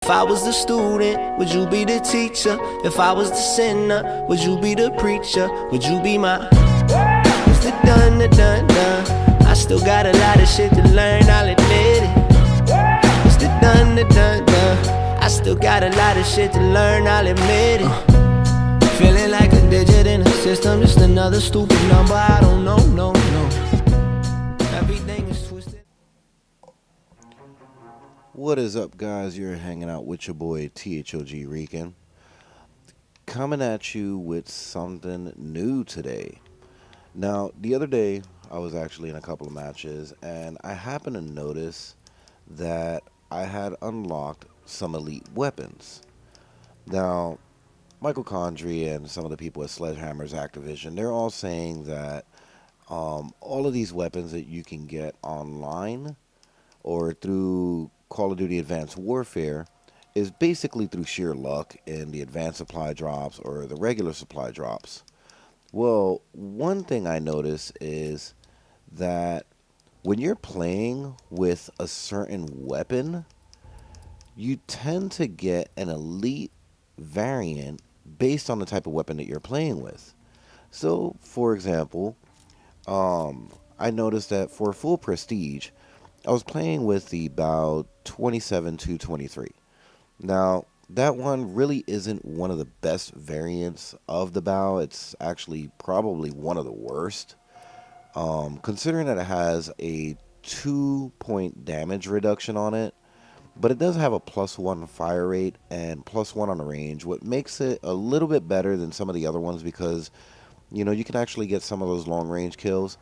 If I was the student, would you be the teacher? If I was the sinner, would you be the preacher? Would you be my It's the done, the done, done. I still got a lot of shit to learn, I'll admit it. It's the done, the done, done. I still got a lot of shit to learn, I'll admit it. Feeling like a digit in the system, just another stupid number, I don't know, no, no. Everything is twisted. What is up, guys? You're hanging out with your boy THOG Rican, coming at you with something new today. Now, the other day, I was actually in a couple of matches, and I happened to notice that I had unlocked some elite weapons. Now, Michael Condrey and some of the people at Sledgehammer's Activision, they're all saying that all of these weapons that you can get online or through Call of Duty Advanced Warfare is basically through sheer luck in the advanced supply drops or the regular supply drops. Well, one thing I notice is that when you're playing with a certain weapon, you tend to get an elite variant based on the type of weapon that you're playing with. So, for example, I noticed that for full prestige, I was playing with the BAU 27223. Now, that one really isn't one of the best variants of the BAU. It's actually probably one of the worst. Considering that it has a 2-point damage reduction on it, but it does have a +1 fire rate and +1 on the range, what makes it a little bit better than some of the other ones because, you can actually get some of those long range kills.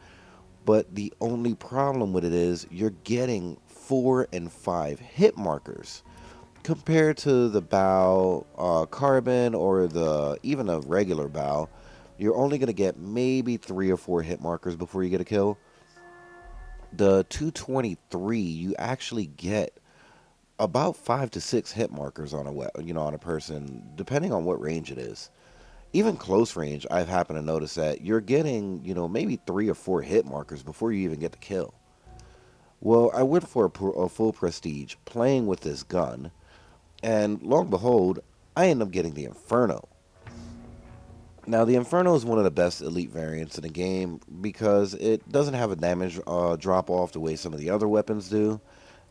But the only problem with it is you're getting 4 and 5 hit markers compared to the BAU Carbon or even a regular BAU. You're only going to get maybe 3 or 4 hit markers before you get a kill. The 223, you actually get about 5 to 6 hit markers on on a person, depending on what range it is. Even close range, I've happened to notice that you're getting, maybe 3 or 4 hit markers before you even get the kill. Well, I went for a full prestige playing with this gun, and lo and behold, I end up getting the Inferno. Now, the Inferno is one of the best elite variants in the game because it doesn't have a damage drop off the way some of the other weapons do,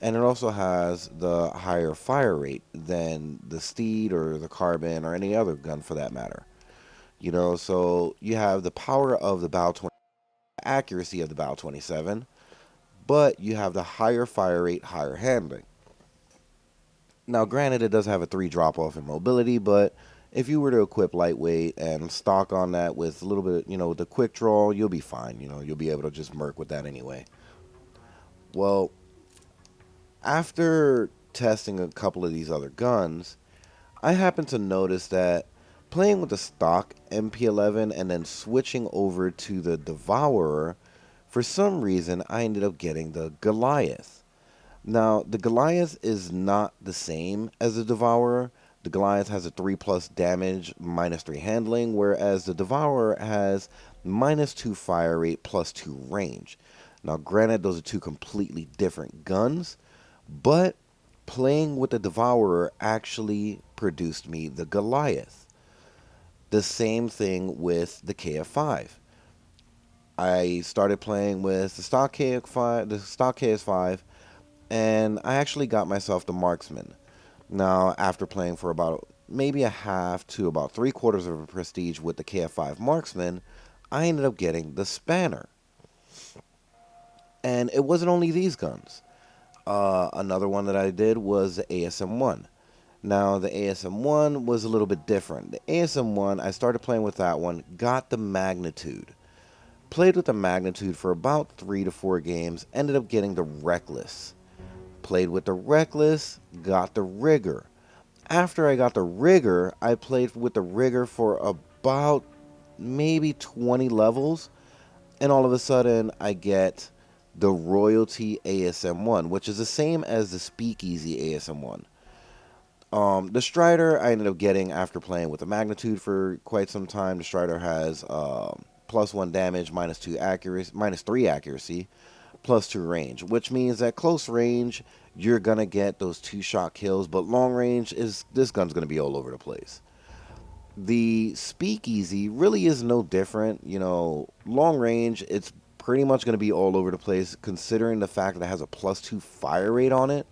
and it also has the higher fire rate than the Steed or the Carbon or any other gun for that matter. So you have the power of the BAU 20, accuracy of the BAU 27, but you have the higher fire rate, higher handling. Now, granted, it does have a 3 drop off in mobility, but if you were to equip lightweight and stock on that with a little bit, with the quick draw, you'll be fine. You'll be able to just merc with that anyway. Well, after testing a couple of these other guns, I happened to notice that playing with the stock MP11 and then switching over to the Devourer, for some reason I ended up getting the Goliath. Now, the Goliath is not the same as the Devourer. The Goliath has a 3+ damage, -3 handling, whereas the Devourer has -2 fire rate, +2 range. Now, granted, those are two completely different guns, but playing with the Devourer actually produced me the Goliath. The same thing with the KF5. I started playing with the stock KS5, and I actually got myself the Marksman. Now, after playing for about maybe a half to about 3/4 of a prestige with the KF5 Marksman, I ended up getting the Spanner. And it wasn't only these guns. Another one that I did was the ASM-1. Now, the ASM-1 was a little bit different. The ASM-1, I started playing with that one, got the Magnitude. Played with the Magnitude for about 3 to 4 games, ended up getting the Reckless. Played with the Reckless, got the Rigger. After I got the Rigger, I played with the Rigger for about maybe 20 levels, and all of a sudden I get the Royalty ASM-1, which is the same as the Speakeasy ASM-1. The Strider I ended up getting after playing with the Magnitude for quite some time. The Strider has +1 damage, -3 accuracy, +2 range, which means that close range, you're going to get those 2-shot kills, but long range, this gun's going to be all over the place. The Speakeasy really is no different. Long range, it's pretty much going to be all over the place, considering the fact that it has a +2 fire rate on it.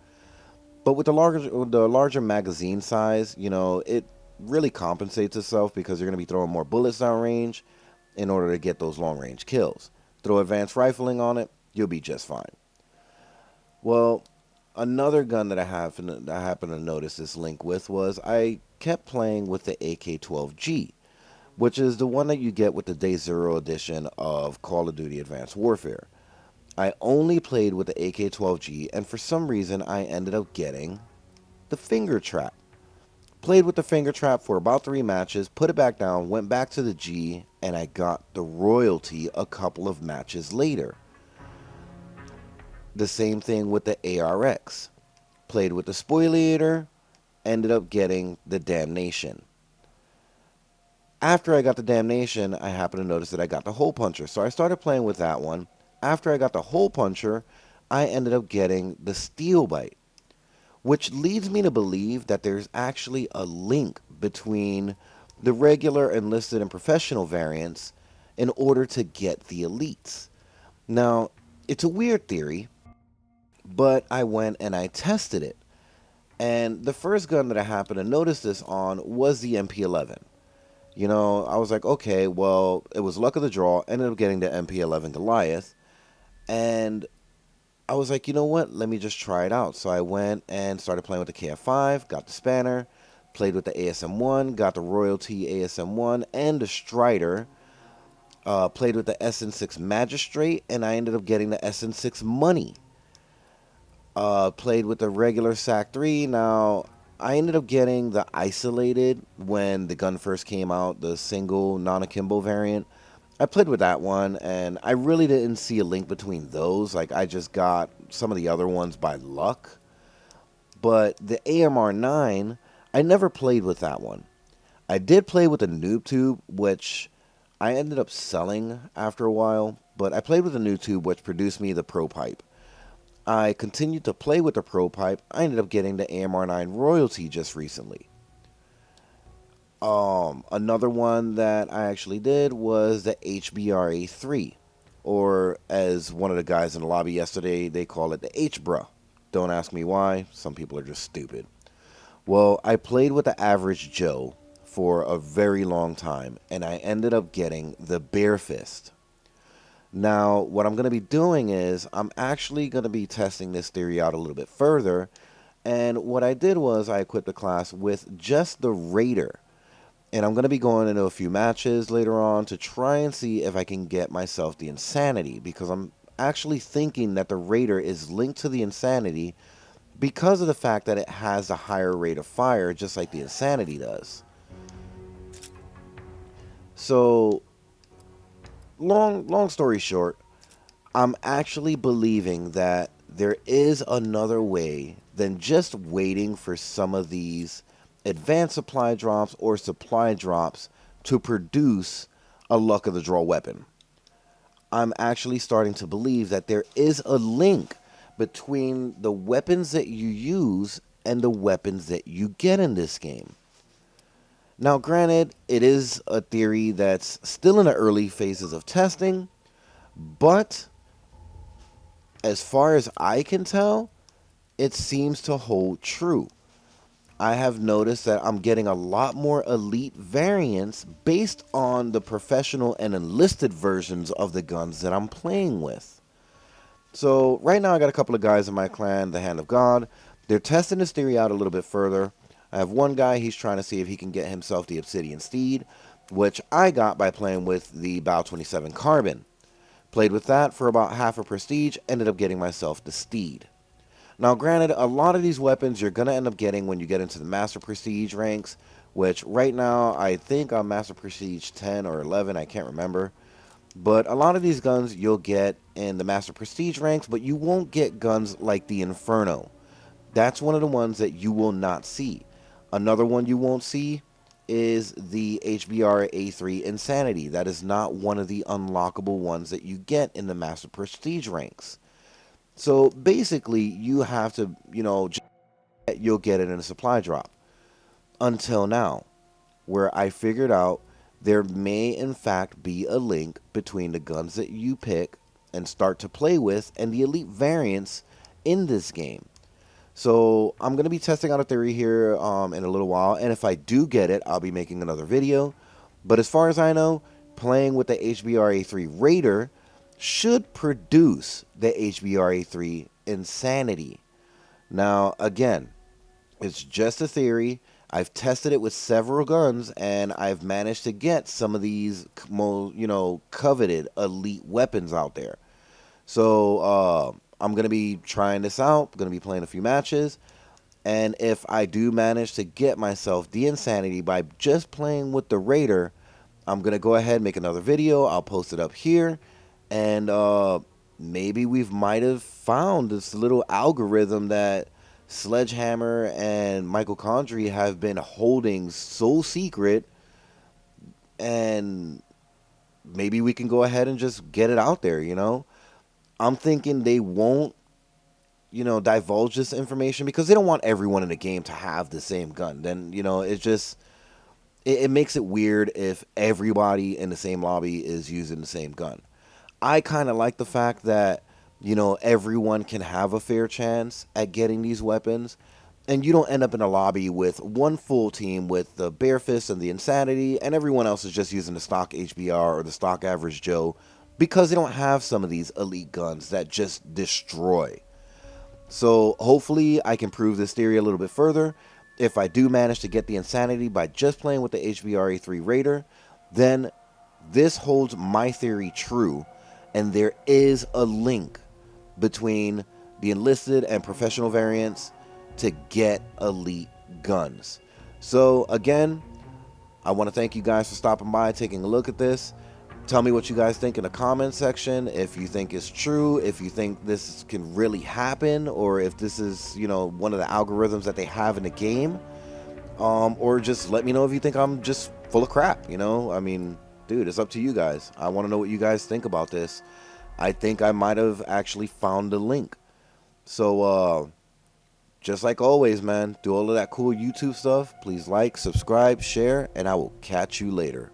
But with the larger magazine size, it really compensates itself because you're going to be throwing more bullets down range in order to get those long range kills. Throw advanced rifling on it, you'll be just fine. Well, another gun that I happened to notice this link with was I kept playing with the AK-12G, which is the one that you get with the Day Zero edition of Call of Duty Advanced Warfare. I only played with the AK-12G, and for some reason I ended up getting the finger trap. Played with the finger trap for about 3 matches, put it back down, went back to the G, and I got the royalty a couple of matches later. The same thing with the ARX. Played with the Spoliator, ended up getting the Damnation. After I got the Damnation, I happened to notice that I got the Hole Puncher, so I started playing with that one. After I got the Hole Puncher, I ended up getting the Steel Bite, which leads me to believe that there's actually a link between the regular, enlisted, and professional variants in order to get the elites. Now, it's a weird theory, but I went and I tested it. And the first gun that I happened to notice this on was the MP11. I was like, okay, well, it was luck of the draw. Ended up getting the MP11 Goliath. And I was like, you know what? Let me just try it out. So I went and started playing with the KF5, got the Spanner, played with the ASM1, got the Royalty ASM1 and the Strider. Played with the SN6 Magistrate, and I ended up getting the SN6 Money. Played with the regular SAC-3. Now, I ended up getting the Isolated when the gun first came out, the single non-akimbo variant. I played with that one, and I really didn't see a link between those. Like, I just got some of the other ones by luck. But the AMR-9, I never played with that one. I did play with the Noob Tube, which I ended up selling after a while. But I played with the Noob Tube, which produced me the Pro Pipe. I continued to play with the Pro Pipe. I ended up getting the AMR-9 Royalty just recently. Another one that I actually did was the HBR-A3, or as one of the guys in the lobby yesterday, they call it the H-Bruh. Don't ask me why. Some people are just stupid. Well, I played with the Average Joe for a very long time, and I ended up getting the Bare Fist. Now, what I'm going to be doing is I'm actually going to be testing this theory out a little bit further, and what I did was I equipped the class with just the Raider. And I'm going to be going into a few matches later on to try and see if I can get myself the Insanity, because I'm actually thinking that the Raider is linked to the Insanity because of the fact that it has a higher rate of fire, just like the Insanity does. So, long story short, I'm actually believing that there is another way than just waiting for some of these advanced supply drops or supply drops to produce a luck of the draw weapon. I'm actually starting to believe that there is a link between the weapons that you use and the weapons that you get in this game. Now, granted, it is a theory that's still in the early phases of testing, but as far as I can tell, it seems to hold true. I have noticed that I'm getting a lot more elite variants based on the professional and enlisted versions of the guns that I'm playing with. So right now I got a couple of guys in my clan, the Hand of God. They're testing this theory out a little bit further. I have one guy, he's trying to see if he can get himself the Obsidian Steed, which I got by playing with the Bow 27 Carbon. Played with that for about half a prestige, ended up getting myself the Steed. Now, granted, a lot of these weapons you're going to end up getting when you get into the Master Prestige ranks, which right now I think I'm Master Prestige 10 or 11, I can't remember. But a lot of these guns you'll get in the Master Prestige ranks, but you won't get guns like the Inferno. That's one of the ones that you will not see. Another one you won't see is the HBR-A3 Insanity. That is not one of the unlockable ones that you get in the Master Prestige ranks. So basically, you have to, you'll get it in a supply drop. Until now, where I figured out there may in fact be a link between the guns that you pick and start to play with and the elite variants in this game. So I'm going to be testing out a theory here in a little while, and if I do get it, I'll be making another video. But as far as I know, playing with the HBRA3 Raider should produce the HBRA3 Insanity. Now, again, it's just a theory. I've tested it with several guns, and I've managed to get some of these, coveted elite weapons out there. So I'm gonna be trying this out. I'm gonna be playing a few matches, and if I do manage to get myself the Insanity by just playing with the Raider, I'm gonna go ahead and make another video. I'll post it up here, and maybe we might have found this little algorithm that Sledgehammer and Michael Condrey have been holding so secret, and maybe we can go ahead and just get it out there, I'm thinking they won't, divulge this information because they don't want everyone in the game to have the same gun. Then, it's just, it makes it weird if everybody in the same lobby is using the same gun. I kind of like the fact that, everyone can have a fair chance at getting these weapons. And you don't end up in a lobby with one full team with the Bare Fist and the Insanity, and everyone else is just using the stock HBR or the stock Average Joe because they don't have some of these elite guns that just destroy. So hopefully I can prove this theory a little bit further. If I do manage to get the Insanity by just playing with the HBRA3 Raider, then this holds my theory true, and there is a link between the enlisted and professional variants to get elite guns. So again, I want to thank you guys for stopping by, taking a look at this. Tell me what you guys think in the comment section. If you think it's true, if you think this can really happen, or if this is, one of the algorithms that they have in the game. Or just let me know if you think I'm just full of crap, I mean, dude, it's up to you guys. I want to know what you guys think about this. I think I might have actually found a link. So, just like always, man, do all of that cool YouTube stuff. Please like, subscribe, share, and I will catch you later.